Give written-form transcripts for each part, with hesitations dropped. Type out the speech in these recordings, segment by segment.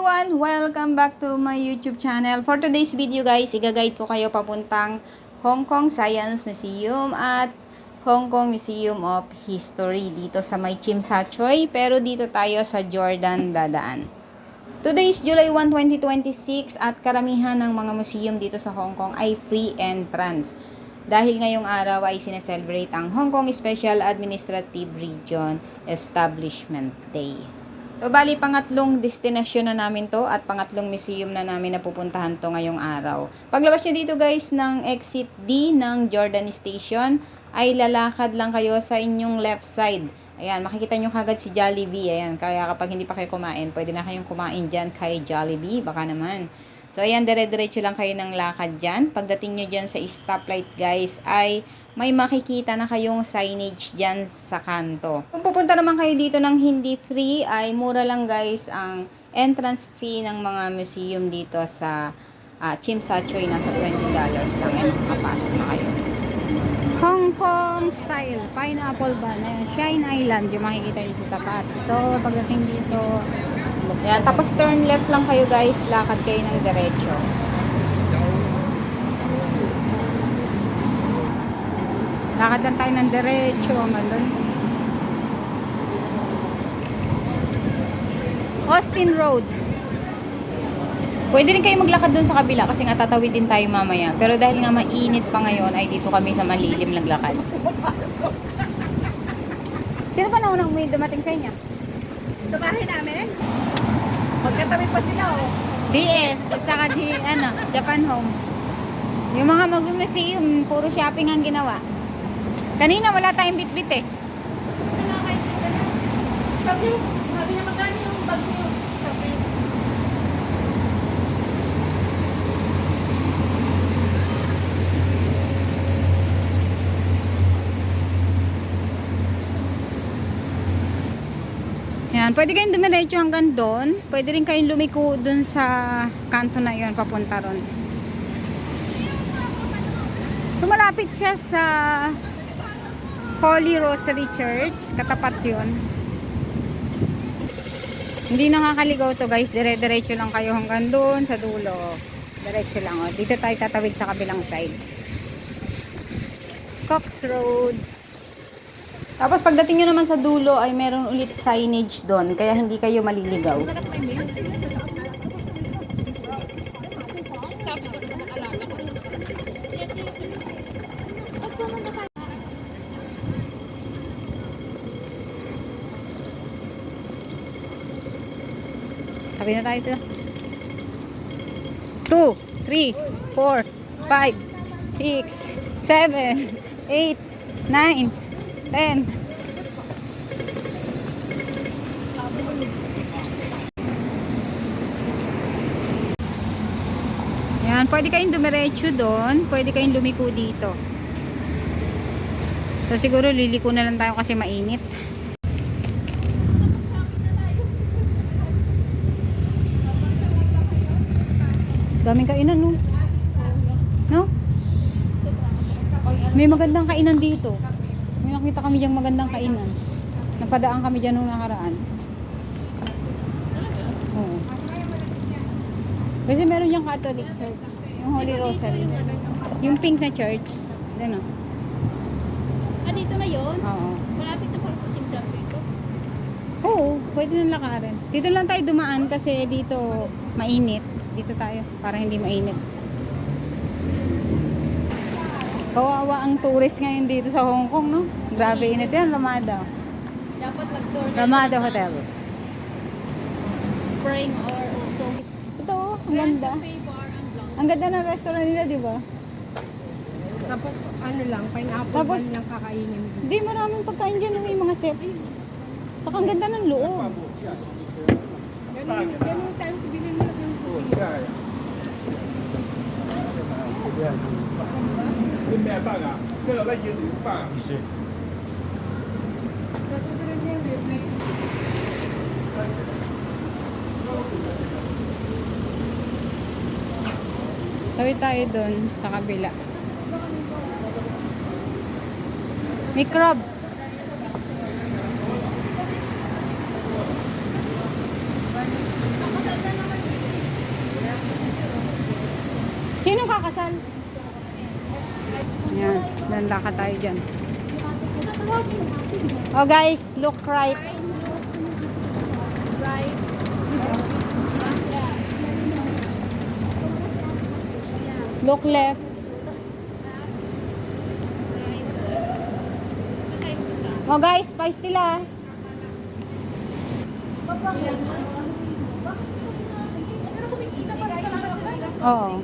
everyone! Welcome back to my YouTube channel. For today's video guys, i-guide ko kayo papuntang Hong Kong Science Museum at Hong Kong Museum of History dito sa may Tsim Sha Tsui, pero dito tayo sa Jordan dadaan. Today is July 1, 2026 at karamihan ng mga museum dito sa Hong Kong ay free entrance. Dahil ngayong araw ay sineselebrate ang Hong Kong Special Administrative Region Establishment Day. So, bali, pangatlong destinasyon na namin to at pangatlong museum na namin na pupuntahan to ngayong araw. Paglabas nyo dito guys ng exit D ng Jordan Station, ay lalakad lang kayo sa inyong left side. Ayan, makikita nyo kagad si Jollibee. Ayan, kaya kapag hindi pa kayo kumain, pwede na kayong kumain dyan kay Jollibee. Baka naman. So, ayan, dire-diretso lang kayo ng lakad dyan. Pagdating nyo dyan sa stoplight guys, ay may makikita na kayong signage dyan sa kanto. Kung pupunta naman kayo dito ng hindi free, ay mura lang guys ang entrance fee ng mga museum dito sa Tsim Sha Tsui. Nasa $20 lang. Ayan, makapasok na kayo. Hong Kong style pineapple ban. Ayan, Shine Island. Yung makikita nyo sa tapat. So, pagdating dito, ayan, tapos turn left lang kayo guys. Lakad kayo ng diretso. Lakad lang tayo ng diretso. Austin Road. Pwede rin kayo maglakad dun sa kabila kasi nga tatawid din tayo mamaya. Pero dahil nga mainit pa ngayon, ay dito kami sa malilim naglakad. Sino pa naunang may dumating sa inyo? Sa bahay namin? Magkatabi pa sila, oh. DS at saka Japan Homes. Yung mga mag-museum, puro shopping ang ginawa. Kanina wala tayong bitbit eh. Sabi niya magkano yung bag niyo? Sabi. Yan, pwede kayong dumiretso hanggang doon. Pwede rin kayong lumiko doon sa kanto na yon papunta ron. So, malapit siya sa Holy Rosary Church. Katapat yun. Hindi nakakaligaw to guys. Dire-diretso lang kayo hanggang doon sa dulo. Diretso lang. Oh. Dito tayo tatawid sa kabilang side. Cox Road. Tapos pagdating nyo naman sa dulo ay meron ulit signage doon. Kaya hindi kayo maliligaw. Tabi na tayo ito. 2, 3, 4, 5, 6, 7, 8, 9, 10. Yan, pwede kayong dumiretso doon, pwede kayong lumiko dito. So siguro liliko na lang tayo kasi mainit. Daming kainan, no? No? May magandang kainan dito. May nakita kami diyang magandang kainan. Napadaan kami dyan nung nakaraan. Oo. Kasi meron diyang Catholic Church. Yung Holy Rosary. Yung pink na church. Ano? Dito na yun? Oo. Malapit na pala sa Tsim Sha Tsui ko. Oo, pwede nang lakarin. Dito lang tayo dumaan kasi dito mainit. Dito tayo para hindi mainit. Kawawa ang tourist ngayon dito sa Hong Kong, no? Grabe init yan, Ramada. Dapat mag-tour na Ramada Hotel. spring or autumn. Ito, ang ganda. Cafe bar and lounge. Ang ganda ng restaurant nila, di ba? Tapos ano lang, pineapple Tapos, ban lang kakainin. hindi maraming pagkain dyan, may mga set. Saka ang ganda ng loob. Ganun times bilhin mo lang yung susi. 啲咩班啊？呢度咧要聯班啊？唔算。 Sa susunod niya, may Tawid tayo doon sa kabila. May crab. nakasal na naman Sinong kakasal? Yan, landaka tayo dyan. Oh guys, look right. Look left. Oh guys, spice nila. Oo.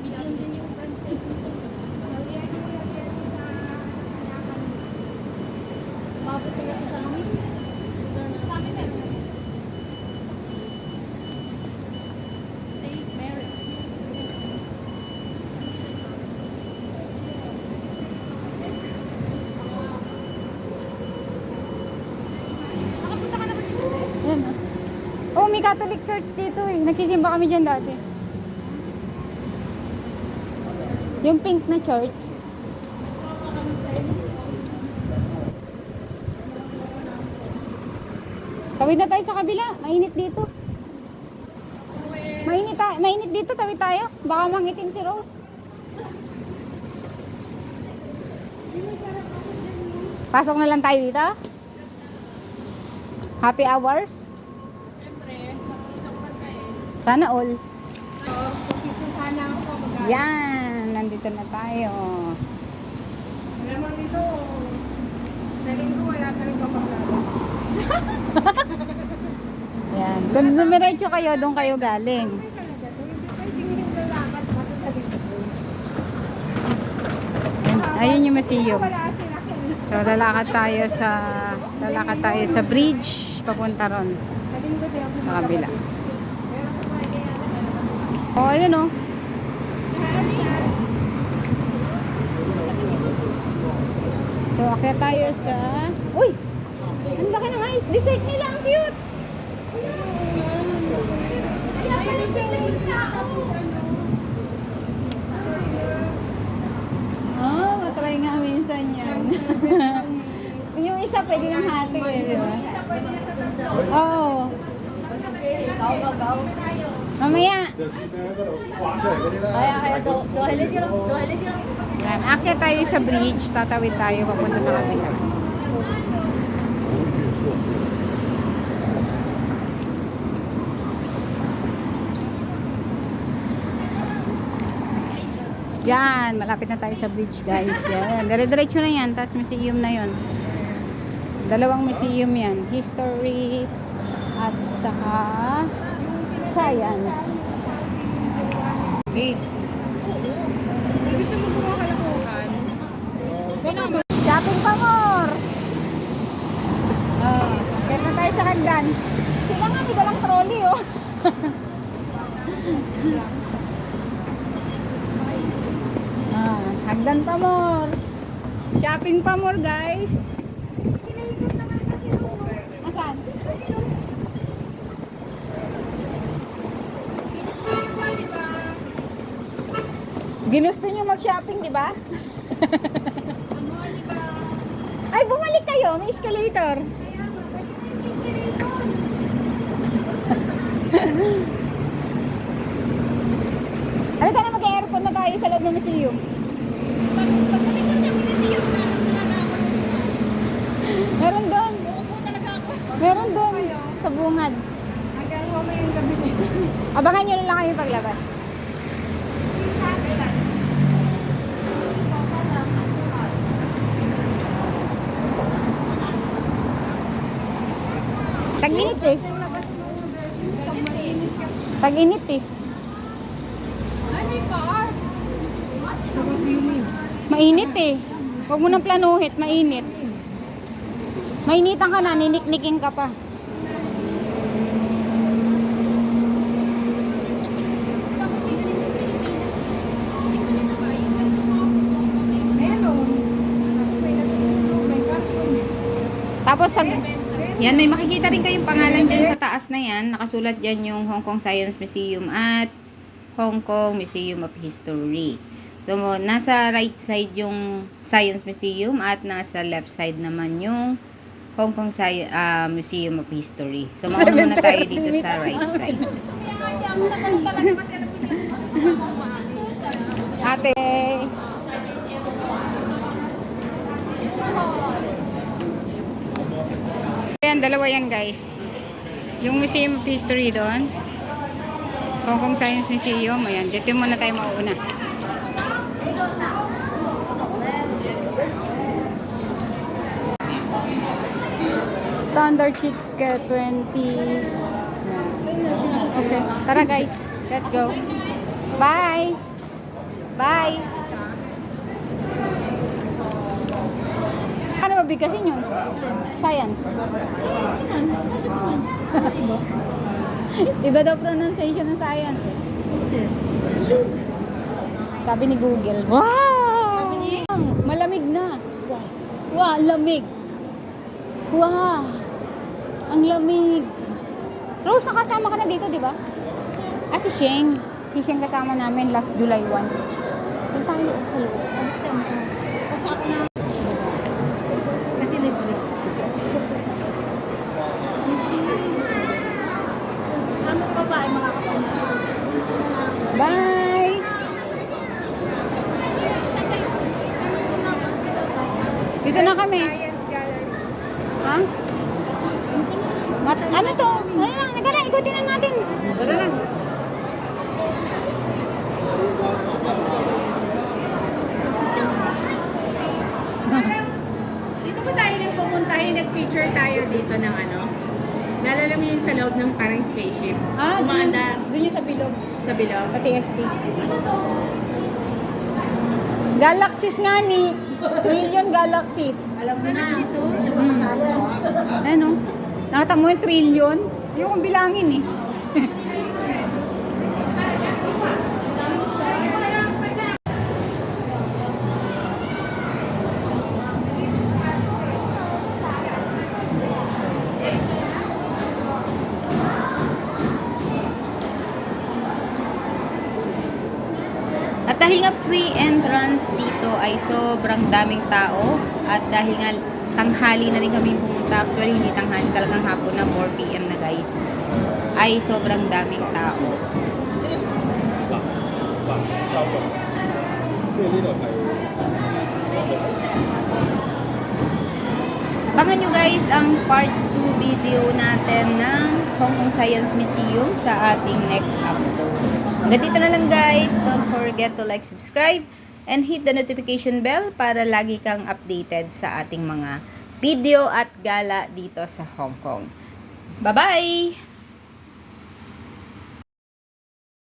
Yan. Oh, may Catholic church dito eh. Nagsisimba kami dyan dati. Yung pink na church. Tawid na tayo sa kabila. Mainit dito. Mainit dito. Tawid tayo. Baka mangitim si Rose. Pasok na lang tayo dito. Happy hours. Sana all. Sana ako mag- Yan. Nandito na tayo. Alam mo dito, sa linggo wala ka rin papaglala. Yan. Kung dumiretso kayo, doon kayo galing. Ay talaga, to, hindi pwedeng lalakad basta sa linggo. Yan. Ayun yung museum. Wala sila kayo. So lalakad tayo sa bridge papunta ron Sa linggo di ako sa kabila. Pero sa Friday yan, Oh, ayun oh. So akyat tayo sa uy! Ang laki ng ice dessert nila, ang cute. Kaya pala siya tapos ano. Matry nga minsan yan. Yung isa pwede ng hati eh, di ba? Oo. Mamaya. Yan, akyat tayo sa bridge, tatawid tayo papunta sa kabila. Yan, malapit na tayo sa bridge guys. Yan, dire-diretso na yan, tapos museum na yon. Dalawang museum yan, history at saka science. Hey. Gusto mo kumuha kalakuhan? Shopping pa more! Oh, kaya na tayo sa hagdan. Sila nga, may dalang trolley oh. Hagdan pa more. Shopping pa more guys. Kinaikot naman kasi ito. Asan? Ginusto nyo mag-shopping, di ba? Ay, bumalik kayo. May escalator. Halika na, mag-aircon na tayo sa loob ng museum. Pagdating ko sa museum, naroon talaga ako. Meron doon. Uupo talaga ako. Meron doon. Sa bungad. Hanggang mamayang gabi nito. Abangan nyo na lang kami paglabas. Tag-init eh. Tag-init eh. Ay, may car. Mainit eh. Huwag mo nang planuhit, mainit. Mainitan ka na, ninikniking ka pa. Tapos yan, may makikita rin kayong pangalan dyan sa taas na yan. Nakasulat dyan yung Hong Kong Science Museum at Hong Kong Museum of History. So, nasa right side yung Science Museum at nasa left side naman yung Hong Kong Museum of History. So, mauna muna tayo dito sa right side. Ate, dalawa yan guys. Yung Museum of History doon. Hong Kong Science Museum. Ayan, dito muna tayo mauuna. Standard chicken 20. Okay, tara guys. Let's go. Bye. Bye. Ano ba bigkasin yun? Science. Iba daw pronunciation ng science. Sabi ni Google. Wow! Malamig na. Wow, lamig. Wow! Ang lamig. Rose, nakasama ka na dito, di ba? Si Sheng. Si Sheng kasama namin last July 1. Doon tayo sa loob. Kasi libre. Ano pa ba ay makakapunta? Bye! Dito na kami. Science Gallery. Ha? Ano to? Ano lang, nagara, ikutin na natin. Tara lang. Dito ba tayo nang pumunta? Nag-picture tayo dito ng ano? Naalala mo yung sa loob ng parang spaceship? Umaanda Doon yung sa bilog. sa bilog. Sa TST. Galaxies nga ni. Trillion galaxies. Alam mo na. Ano? Nakita mo yung trillion? Yung kong bilangin eh. At dahil nga free entrance dito ay sobrang daming tao at dahil nga tanghali na rin kami pumunta, actually hindi tanghali, talagang hapon na 4 PM na guys, ay sobrang daming tao. 收過。跟住呢度係Abangan nyo guys ang part 2 video natin ng Hong Kong Science Museum sa ating next upload. Dito na lang guys. Don't forget to like, subscribe, and hit the notification bell para lagi kang updated sa ating mga video at gala dito sa Hong Kong. Bye-bye!